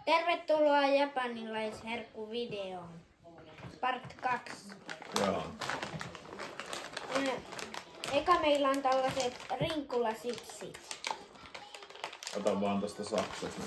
Tervetuloa japanilaisherkkuvideoon. Part 2. Joo. Eka meillä on tällaiset rinkkulasipsit. Ota vaan tosta saksasta.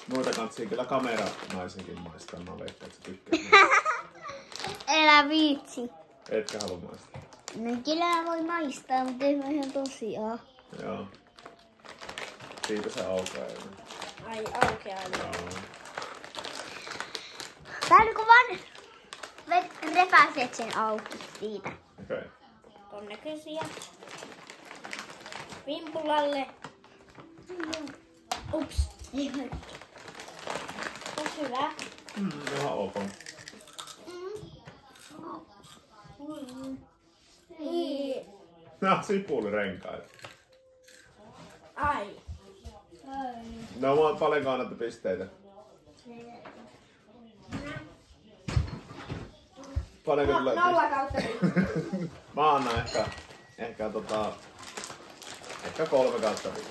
Muita kantsii kyllä kameranaisenkin maistaa. Mä veikkaan, että sä tykkäät. Älä viitsi. Etkä halua maistaa. No kyllä voi maistaa, mutta ei mä ihan tosiaan. Joo. Siitä se aukeaa. Ai aukeaa. Joo. Vähän kun vaan repäset sen auki siitä. Okei. Ton näköisiä. Vimpulalle. Ups. Onks hyvä? Ihan ok. Nää sipulirenkaita. Ai. Ne on paljonko annettu pisteitä? Paljonko tulee 0/5. Mä annan ehkä 3/5.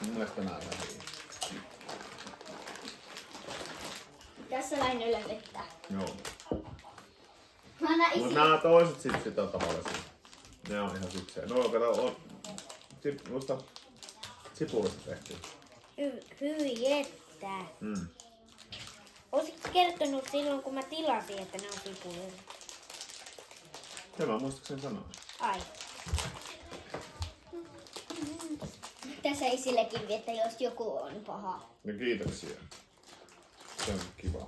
Mun mielestä nää on hyvin. Tässä vain yllätettä. Joo. Mä annan Mut nää toiset sipsit on tavallisia. Ne on ihan sipsejä. No kato, on musta sipulista tehty. Hyi että. Olisitko kertonut silloin kun mä tilasin, että ne on sipulilla? Ja mä muistaakseni sanoa. Ai. Tässä ei sillekin, että jos joku on paha. No kiitoksia. Se on kiva.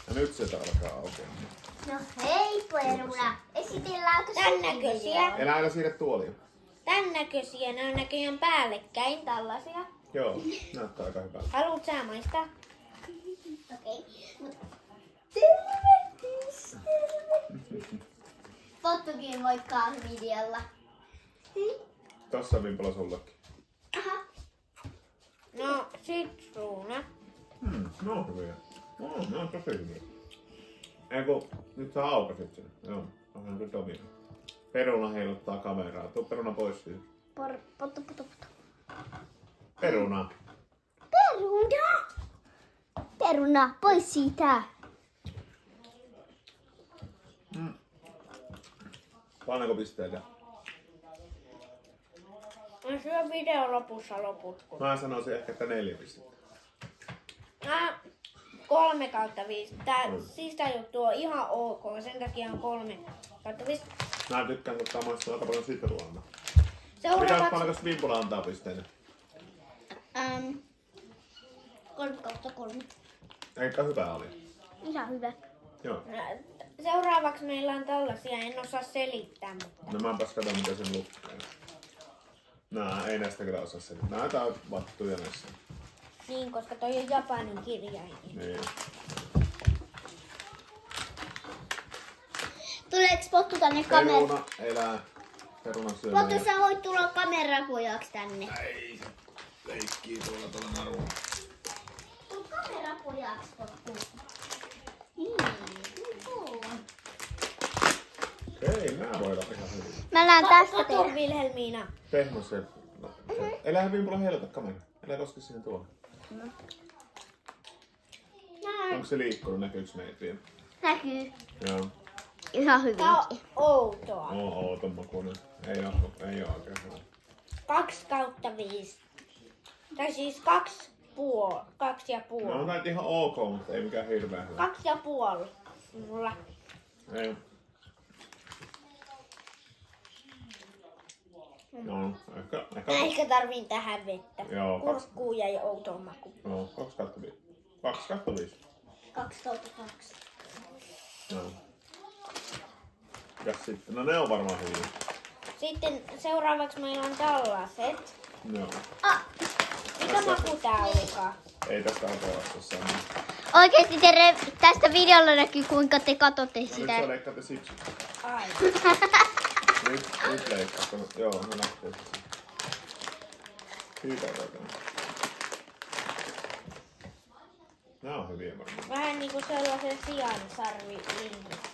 Ja nyt se alkaa aukeamaan. No hei Peruna, esitelläänkö Tän näköisiä. Enää aina siirrä tuoliin. Tän näköisiä. Ne on näköjään päällekkäin tällaisia. Joo, näyttää aika hyvältä. Haluut sä maistaa? Okei. Tervehdys, tervehdys. Pottukin moikkaa videolla. Tossa on vimpala sullekin. Aha. No, sitruuna. No hyviä. Ne on tosi hyviä. Eiku, nyt sä aukasit sen. Joo, onhan nyt omia. Peruna heiluttaa kameraa. Tuu Peruna pois siitä. Pottu. Peruna. Peruna! Peruna, pois siitä. Paljonko pisteitä? Mä syön videon lopussa loput. Mä sanoisin ehkä, että 4 pistettä. 3/5. Siis tää juttu on ihan ok. Sen takia on 3/5. Mä tykkään, kun tää maistuu aika paljon sitruunaa. Mitä Seuraavaksi paljonko vimpula antaa pisteitä? 3/3. Eikä hyvä oli. Ihan hyvä. Joo. Seuraavaksi meillä on tällaisia. En osaa selittää, mutta... No mä enpäs kato, mitä sen lukee. Nää ei näistä kyllä osaa selittää. Näitä on vattuja näissä. Niin, koska toi on japanin kirjain. Niin. Tuleeko Pottu tänne kameraan? Peruna elää. Peruna syö. Pottu, sä voit tulla kamerapojaksi tänne. Ei, se leikkii tuolla narulla. Tuu kamerapojaksi, Pottu. Ei, nää voi olla ihan hyvin. Mä näen tästä Kato, tehdä. Vilhelmiina. Pehmo se. Elää vimpula heilata kamera. Elää koske siihen tuohon. Onko se liikkunut? Näkyykö meitä vielä? Näkyy. Joo. Ihan Tää on hyvinkin. outoa. Outon makuinen. Ei oo oikein hyvä. 2/5. Tai siis 2,5. No on näitä ihan ok, mutta ei mikään hirveän hyvä. 2,5. Mulla. Ei. No, ehkä. Ehkä tarviin tähän vettä. Joo, Kurkkuu jäi outoon maku. No, 2/5. 2/5. 2/2. Joo. Ja sitten, no ne on varmaan hyviä. Sitten seuraavaksi meillä on tällaiset. Joo. Mikä maku tää olikaan? Ei tästä alkaa vastassa. Oikeesti tästä videolla näkyy kuinka te katsotte Nyt sitä. sä leikkaatte siksi. Ai. Nyt leikkaatte. Joo, no lähtee. Hyvä oikein. Nää on hyviä varmaan. Vähän niinku sellaisen sian sarvi linkissä.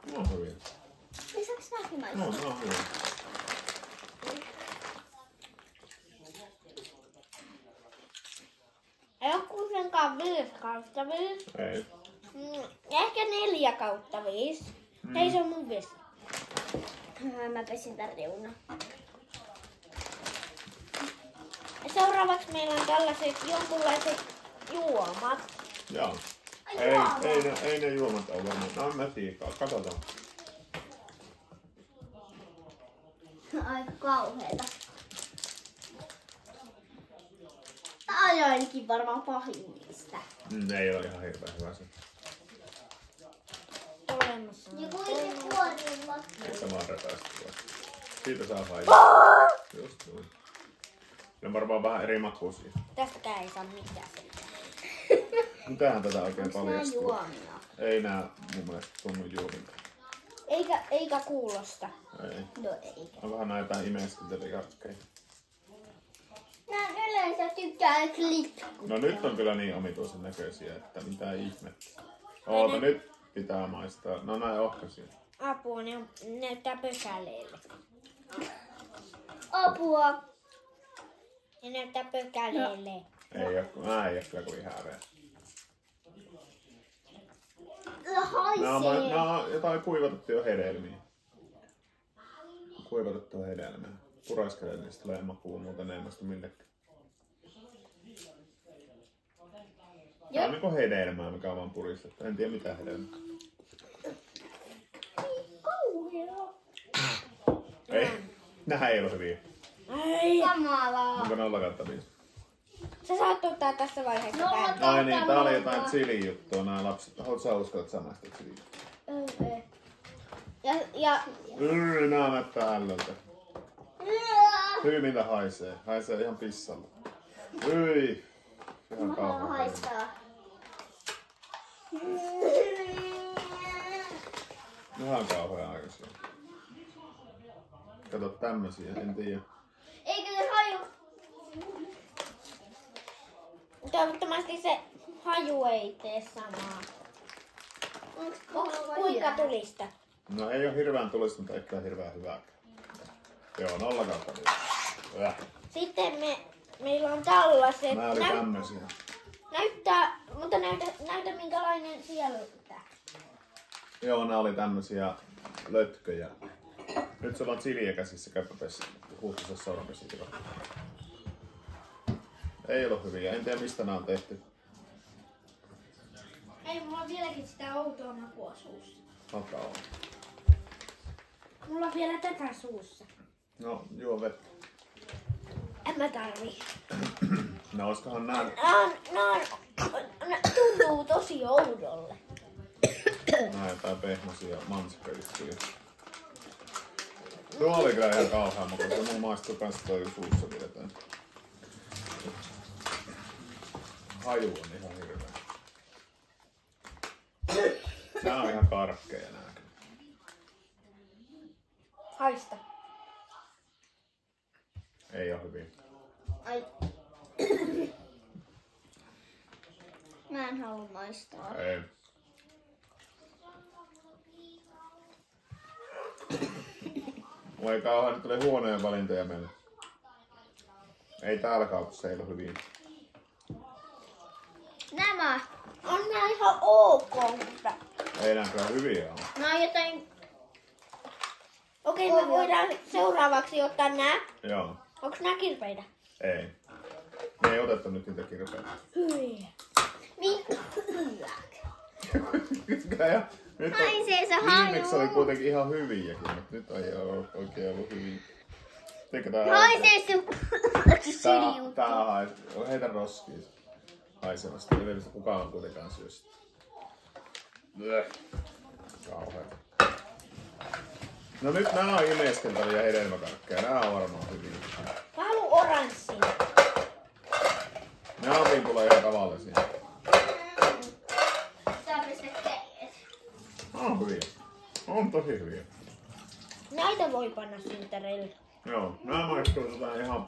Nää on hyviä. Lisäks nähdä? No, no, hyvä. Joku senkaan 5/5. Ei. Ehkä 4/5. Ei se on mun vesi. Mä pesin tän reunan. Seuraavaksi meillä on tällaiset jonkunlaiset juomat. Joo. Ei ne juomat ole varmaan. No mä tiikaa. Katsotaan. Aika kauheeta. Tää on ainakin varmaan pahimmista. Ei ole ihan hirveän hyvä se. Olemassa. Joku itse kuorilla. Että vaan repäistä tuolla. Siitä saa haittaa. Just noin. Ne on varmaan vähän eri makuisia. Tästäkään ei saa mitään. Mitähän tätä oikein Onks nää paljastuu? juomia? Ei nää mun mielestä tunnu juomilta. Eikä kuulosta. Ei. No eikä. On vähän näitä imestetelyjärkkejä. Mä yleensä tykkään klitkua. No nyt on kyllä niin omituisen näköisiä, että mitä ihmettä. Oota, nyt pitää maistaa. No näin ohkaisia. Apua, ne näyttää pökäleille. Apua. Ne näyttää pökäleille. Nää ei oo kyllä kuin häveä. Haisee. Nää on jotain kuivatettuja hedelmiä. Kuivatettuja hedelmiä. Puraiskele niistä tulee makuun, muuten ei muista millekään. Tää on niinku hedelmää, mikä on vaan puristettu. En tiedä mitä hedelmää. Kauheaa. Ei. Nää ei ole hyviä. Ai. Kamalaa. Onko 0/5? Sä saat ottaa tässä vaiheessa No, tän. Ai niin, tää oli jotain chili-juttua nää lapset. Haluatko sä uskoa, että sä maistat chili? Ja Nää näyttää ällöltä. Hyvin mitä haisee. Haisee ihan pissalle. Hyi. Ihan Mä haluan kauhean. haistaa. Ihan kauhean aikaisia. Kato tämmösiä, en tiedä. Eikö ne haju? toivottavasti se haju ei tee samaa. Kuinka tulista? No ei oo hirveän tulista, mutta ehkä hirveän hyvääkään. Joo, 0/5. Sitten meillä on tällaiset. Nää oli tämmösiä. Mutta näytä minkälainen sielulta. Joo, nää oli tämmösiä lötköjä. Nyt sulla on chiliä käsissä, käypä pesi. Huuhtuisa sormesi. Ei ollut hyviä. En tiedä mistä nää on tehty. Ei, mulla on vieläkin sitä outoa makua suussa. Alkaa olla. Mulla on vielä tätä suussa. No, juo vettä. En mä tarvii. No oiskohan nää... Tuntuu tosi oudolle. Nää jotain pehmosia mansikkajuttuja. Tuo oli kyllä ihan kauhean makuista. Mun maistuu kans toi suussa pidetään. Haju on ihan hirveä. Nää on ihan karkkeja nää. Haista. Ei oo hyviä. Ai. Mä en halua maistaa. Ei. Voi kauhean, nyt tulee huonoja valintoja meille. Ei täällä kaupassa, ei ole hyviä. Nämä. On nää ihan ok, mutta... Ei nää kyllä hyviä ole. Nämä on jotain... Okei, me voidaan seuraavaksi ottaa nää. Joo. Onks nää kirpeitä? Ei. Me ei otettu nyt niitä kirpeitä. Hyi. Nyt Haisee se viimeksi oli haju. kuitenkin ihan hyviäkin, mutta nyt ei ole oikein ollut hyviä. Teikö tää Haisee se siljuttu. Tää haisee. Heitä roskiin haisevasta. Ei vielä kukaan kuitenkaan syö sitä. Kauhea. No nyt nää on imeskeltäviä hedelmäkarkkeja. Nää on varmaan hyviä. Mä haluun oranssin. Nää on tulee ihan tavallisia. Saa pestä kädet. On hyviä. On tosi hyviä. Näitä voi panna synttäreille. Joo, nää maistuu ihan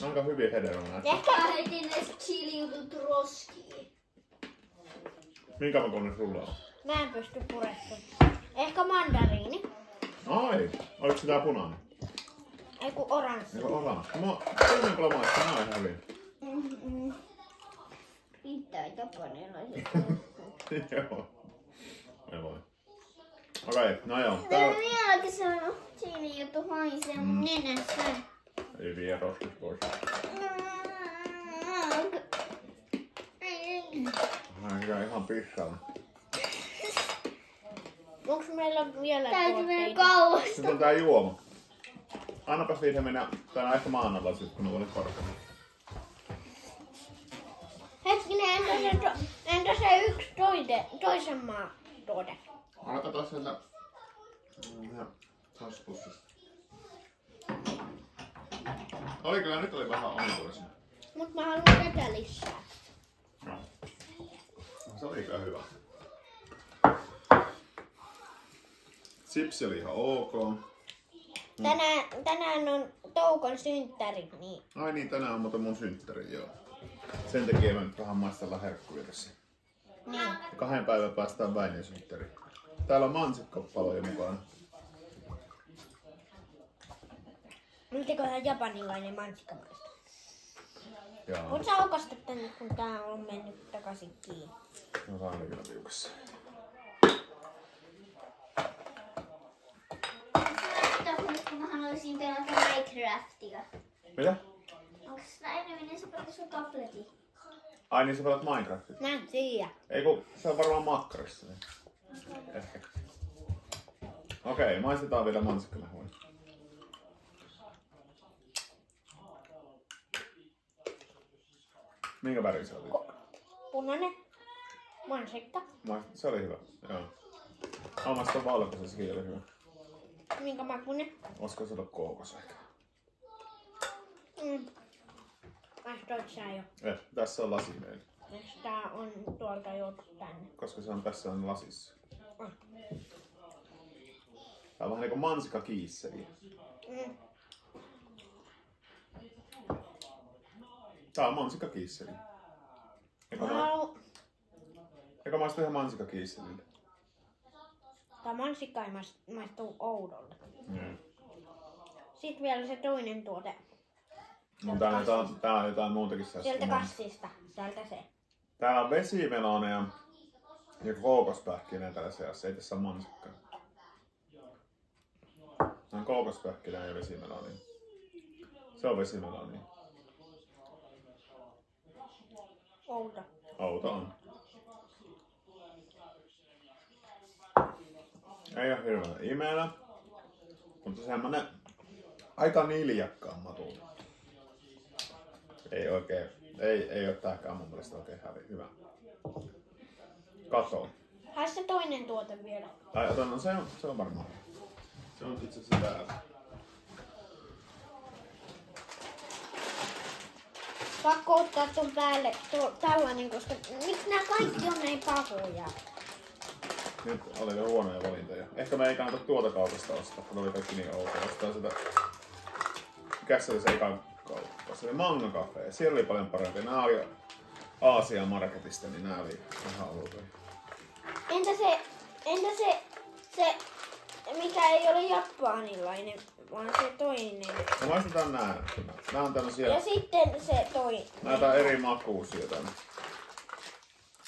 aika hyviä hedelmää. Ehkä Mä heitin ne chili-jutut roskiin. Minkä makuinen sulla on? mä en pysty purettamaan. Ehkä mandariini. Ai, oliko se tää punainen? Ei kun oranssi. Eikö oranssi? Punainen kyllä maistaa, nää on ihan hyvin. Riittää Japanilla. Joo. Ei voi. Okei, no joo. Mä Täällä... en vieläkin sanonut. Siinä juttu haisee mun nenässä. Ei vie roskis pois. Hän ihan pissalla. Onks meillä vielä Täytyy mennä tuotteita? kauas. Sitten on tää juoma. Annapas siihen mennä täällä ehkä maan alla sit, kun on ollut korkealla. Hetkinen, entä se yksi toisen maan tuote? Anna katsoa sieltä. Taspussista. Oli kyllä, nyt oli vähän omituisia. Mut mä haluan tätä lisää. No. Se oli kyllä hyvä. Sipsi oli ihan ok. Tänään on Toukon synttäri, niin Ai niin, tänään on muuten mun synttäri, joo. Sen takia mä nyt vähän maistella herkkuja tässä. niin. 2 päivän päästä on Väinön synttäri. Täällä on mansikkapaloja mukana. Miltäköhän japanilainen mansikka maistuu? Joo. Voit sä aukasta tänne, kun tää on mennyt takaisin kiinni? No tää oli kyllä tiukassa. Kun mä haluaisin pelata Minecraftia. Mitä? Onks Väinö se pelata sun tabletin? Ai niin sä pelat Minecraftia? Mä en tiedä. Ei kun se on varmaan makkarissa. Niin. Ehkä. Okei, maistetaan vielä mansikkamehuja. Minkä värin se oli? Punainen mansikka. Se oli hyvä, joo. Omasta valkoisessakin oli hyvä. Minkä makuinen? Olisiko se ollut kookos ehkä? Maistoit sä jo. Tässä on lasi meillä. Tää on tuolta jo tänne. Koska se on tässä on lasissa. Tää on vähän niinku mansikkakiisseli. Tää on mansikkakiisseli. Eikö maistu ihan mansikkakiisselille? Tää mansikka ei maistuu oudolta. Sitten vielä se toinen tuote. No, tää on jotain muutakin Sieltä kassista. Täältä se. Täällä on vesimeloneja ja kookospähkinää täällä seassa. Ei tässä ole mansikkaa. Tää on kookospähkinää ja vesimelonia. Se on vesimelonia. Outo. Outo on. Ei oo hirveän imelä. Mutta semmonen aika niljakkaan matuun. Ei oikein. Ei oo tääkään mun mielestä oikein hyvä. Kato. Hae se toinen tuote vielä. Tai otan, no se on varmaan. Se on itse asiassa täällä. Pakko ottaa ton päälle tällainen, koska miksi nää kaikki on näin pahoja? Nyt oli jo huonoja valintoja. Ehkä me ei kannata tuota kaupasta ostaa, kun oli kaikki niin outoja. Ostaa sitä... Mikäs se oli se eka kauppa? Se oli Manga Cafe. Siellä oli paljon parempia. Nää oli Aasian marketista, niin nää oli ihan outoja. Entä se mikä ei ole japanilainen, vaan se toinen. No maistetaan nää. Nää on tämmösiä... Ja sitten se toinen. Näitä on eri makuusia tänne.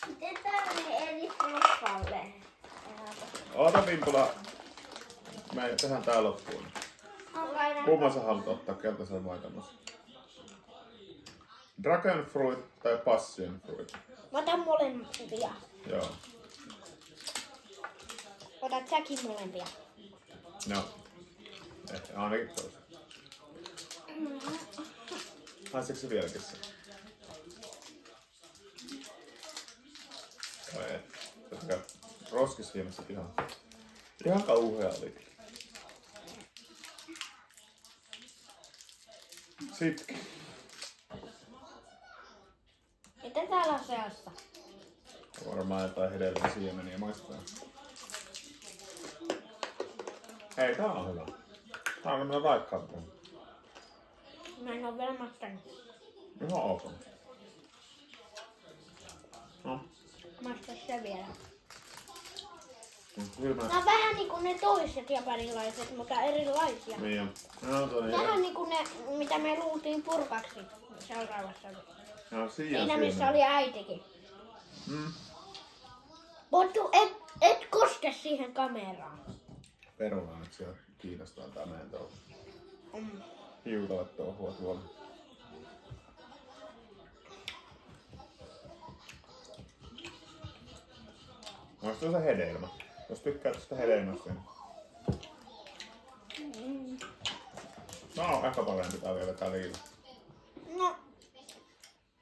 Miten tämmönen eri floppalle? Oota Pimpula. Me tehdään tää loppuun. Kumman sä haluat ottaa? Keltaisen vai tämmösen? Dragon fruit tai passion fruit? Mä otan molempia. Joo. Otat säkin molempia. No. Ehkä ainakin toisen. Haisitko se vieläkin se? Vai et? Koska roskisviimessä ihan kauhea oli. Sitki. Mitä täällä on seassa? Varmaan jotain hedelmäsiemeniä maistaa. Hei, tää on hyvä. Tää on tämmönen raikkaampi. Mä en oo vielä maistanut. Ihan ok. No. Maista se vielä. Nämä on vähän niinku ne toiset japanilaiset, mutta erilaisia. Niin on. No, Vähän niinku ne, mitä me luultiin purkaksi seuraavassa. No, Siinä missä oli äitikin. Mm. Pottu, et koske siihen kameraan. Peruna nyt siellä kiinnostaa tää meidän touhu. Mm. Hiutalle touhua tuolla. Maistuu se hedelmä. Jos tykkäät tästä hedelmästä, niin... No, ehkä parempi tää vielä tää liiva. No,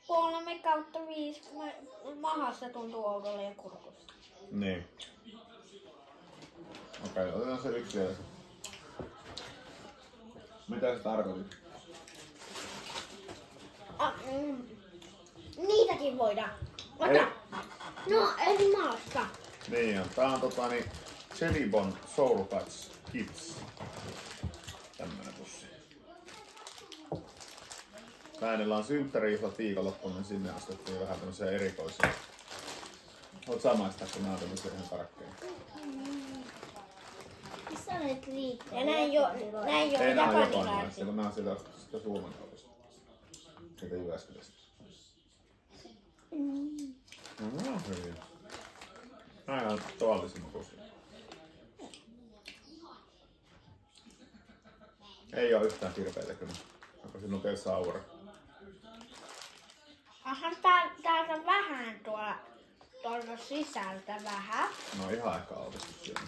3/5 mahassa tuntuu oudolle ja kurkusta. Niin. Okei, otetaan se yksi vielä. Mitä sä tarkoitit? Niitäkin voidaan. Ota. No, eri maasta. Niin on. Tää on Celibon Soul Patch Kids. Tämmönen pussi. Äänellä on synttärijuhlat viikonloppuna, niin sinne ostettiin vähän tämmöisiä erikoisia. Oot sä maistaa, kun nää on tämmöisiä ihan tarkkeja. Missä olet liikkuu? Ja näin jo Ei nää on japanilaisia. japanilaisia, kun nää on sitä Suomen kaupasta. Siitä Jyväskylästä. No hyvin. Nää on tavallisen makuisia. Ei oo yhtään kirpeitä kyllä. Onko sinun teessä aura? Aha, täältä vähän tuolta sisältä vähän. No ihan ehkä autettu siellä.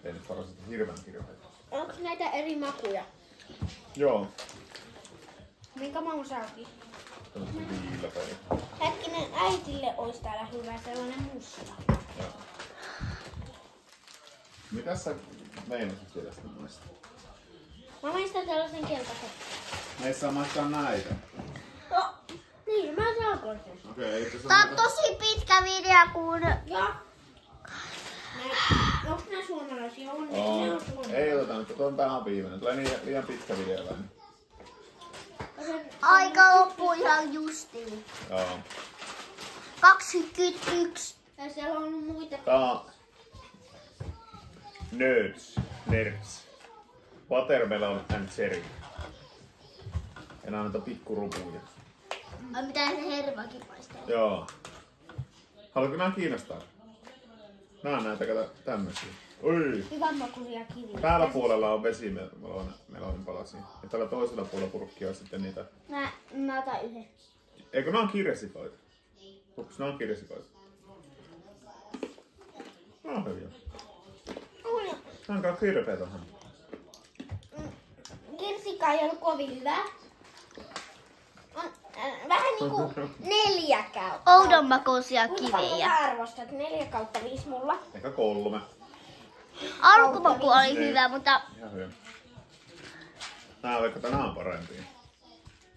Ei nyt varmasti hirveän kirpeitä. Onko näitä eri makuja? Joo. Minkä maun saakin? Tämmöistä viilapäitä. Hetkinen, äitille olisi täällä hyvä sellainen musta. Joo. Mitäs sä meinasit vielä sitä maistaa? Mä maistan tällaisen keltaisen. Meissä on maistaa näitä. No, niin, mä saan sen. Okei, eikö se Tää on tosi pitkä video, kun... Joo. Onks nää suomalaisia? On, ne on suomalaisia. Ei oteta nyt, tuon tää on viimeinen. Tulee liian pitkä video vai? Aika loppuu ihan justiin. Joo. 21. Ja siellä on muita. Tää on Nerds. Watermelon and cherry. Ja nää on näitä pikkurupuja. Ai mitä se hervakin maistaa? Joo. Haluatko nää kiinnostaa? Nää on näitä, kato, tämmösiä. Oi! Hyvän makuisia kiviä. Täällä puolella on vesimelonin palasia. Ja tällä toisella puolella purkkia on sitten niitä. Mä otan yhden. Eikö nää on kirjasipoita? Ups, nää on kirjasipoita. Nää on hyviä. Nää on kai kirpeet onhan. Kirsikka ei ollut kovin hyvä. On vähän niinku 4 kautta. Oudon makuisia Kuinka paljon kiviä. arvostat? 4/5 mulla. Ehkä 3. Alkumaku oli Niin. hyvä, mutta Ihan hyvä. Nää vaikka tänään on parempia.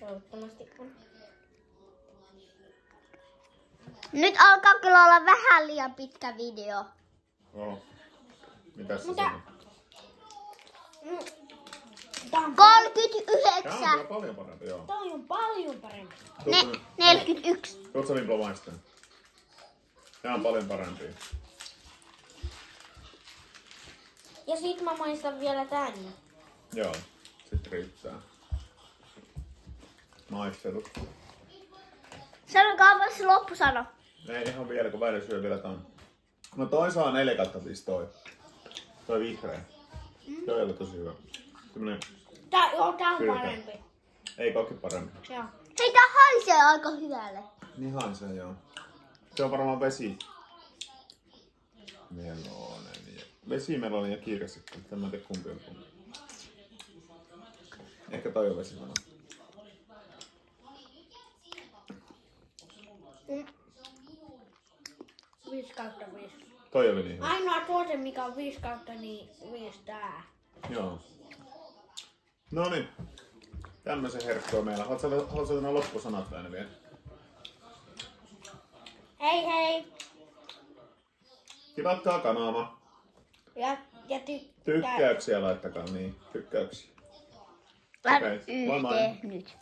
Toivottavasti on. nyt alkaa kyllä olla vähän liian pitkä video. Joo. Mitäs se Mitä? sanoo? Tää on 39. Tää on kyllä paljon parempi, joo. toi on paljon parempi. 41. Tuotko niin maistaa? Tää on paljon parempia. Ja sit mä maistan vielä tän. Joo, sit riittää. Maistelut. Sanokaa myös loppusano. Ei ihan vielä, kun Väinö syö vielä ton. No toi saa 4/5 toi. Toi vihreä. Toi ei ole tosi hyvä. Tämmönen, Tää on Kyllä. parempi. ei kokki parempi. Joo. Hei, tää haisee aika hyvälle. Niin haisee joo. Se on varmaan vesi. Melonen ja... Vesimelonen ja kirsikka. Tämä en tiedä kumpi on kumpi. Ehkä toi on vesimelonen. 5/5. Toi oli niin hyvä. Ainoa tuote, mikä on 5/5 tää. Joo. Noniin. Tämmösen herkkua meillä. Haluatko sanoa loppusanat Väinö vielä? Hei hei! Tilatkaa kanava. Ja Tykkäyksiä laittakaa niin. Tykkäyksiä. Län Okei, moi moi. yhteen nyt.